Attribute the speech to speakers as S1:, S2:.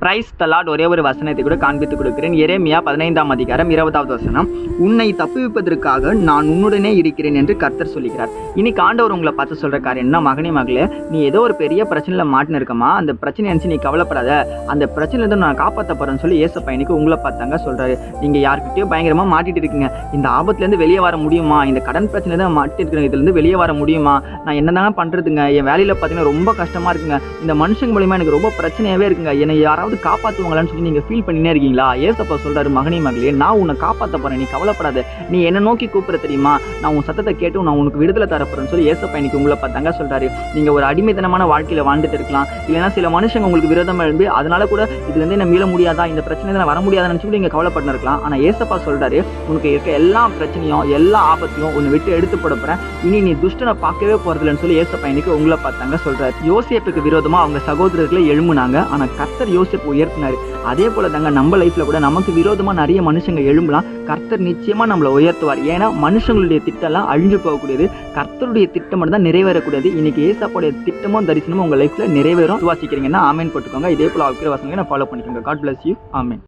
S1: Praise the Lord. ஒரே ஒரு வசனத்தை கூட காண்பித்துக் கொடுக்கிறேன். எரேமியா 15ஆம் அதிகாரம் 20வது வசனம். உன்னை தப்புவிப்பதற்காக நான் உன்னுடனே இருக்கிறேன் என்று கர்த்தர் சொல்லுகிறார். இன்னைக்கு ஆண்டவர் உங்களை பார்த்து சொல்ற காரியம் என்ன, மகனே மகளே, நீ ஏதோ ஒரு பெரிய பிரச்சனையில மாட்டின இருக்கமா, அந்த பிரச்சனை நினைச்சு நீ கவலைப்படாத, அந்த பிரச்சனையிலிருந்து நான் காப்பாற்ற போறேன்னு சொல்லி ஏசப்பா இன்னைக்கு உங்களை பார்த்தாங்க சொல்றாரு. நீங்க யாருக்கிட்டயோ பயங்கரமா மாட்டிட்டு இருக்கீங்க, இந்த ஆபத்துல இருந்து வெளியே வர முடியுமா, இந்த கடன் பிரச்சனை தான் மாட்டிட்டு இருக்கிறேன், இதுல இருந்து வெளியே வர முடியுமா, நான் என்னதாங்க பண்றதுங்க, என் வேலையில பாத்தீங்கன்னா ரொம்ப கஷ்டமா இருக்குங்க, இந்த மனுஷங்க மூலியமா எனக்கு ரொம்ப பிரச்சனையாவே இருக்குங்க, என்னை யாராவது காப்பாற்றுவாங்களான்னு சொல்லி நீங்க ஃபீல் பண்ணினே இருக்கீங்களா? ஏசப்பா சொல்றாரு, மகனே மகளே, நான் உன்னை காப்பாற்ற போறேன், நீ கவலைப்படாத, நீ என்ன நோக்கி கூப்பிட தெரியுமா, நான் உன் சத்தத்தை கேட்டு நான் உனக்கு விடுதலை தரப்போறேன்னு சொல்லி ஏசப்பா இன்னைக்கு உங்களை பார்த்தாங்க சொல்றாரு. நீங்க ஒரு அடிமைத்தனமான வாழ்க்கையில வாழ்ந்துட்டு இருக்கலாம், இல்லைன்னா சில மனுஷங்க உங்களுக்கு விரோதமா எழுந்து அதனால கூட இதுல இருந்து என்ன மீள முடியாதா, இந்த பிரச்சனை வர முடியாதான்னு நினைச்சு நீங்க கவலைப்பட்டு இருக்கலாம். ஆனா ஏசப்பா சொல்றாரு, உனக்கு இருக்க எல்லா பிரச்சனையும் எல்லா ஆபத்தையும் உன்னை விட்டு எடுத்து போட போறேன், இனி நீ துஷ்டனை பார்க்கவே போறதில்லைன்னு சொல்லி ஏசப்பா இன்னைக்கு உங்களை பார்த்தாங்க சொல்றாரு. யோசேப்புக்கு விரோதமா அவங்க சகோதரர்களை எழும்புனாங்க, ஆனா கர்த்தர் யோசேப்பு உயர்த்தினாரு. அதே போல தாங்க நம்ம லைஃப்ல கூட நமக்கு விரோதமா நிறைய மனுஷங்க எழும்பலாம், கர்த்தர் நிச்சயமா நம்மளை உயர்த்துவார். ஏன்னா மனுஷங்களுடைய திட்டம் எல்லாம் அழிஞ்சு போகக்கூடியது, கர்த்தருடைய திட்டம் மட்டும் தான் நிறைவேறக்கூடியது. இன்னைக்கு ஏசப்பாவுடைய திட்டமும் தரிசனமும் உங்க லைஃப்ல நிறைவேறும். விசுவாசிக்கிறீங்கன்னா ஆமேன் போட்டுக்கோங்க. இதே போல வசனங்களை ஃபாலோ பண்ணிக்கோங்க. God bless you. ஆமேன்.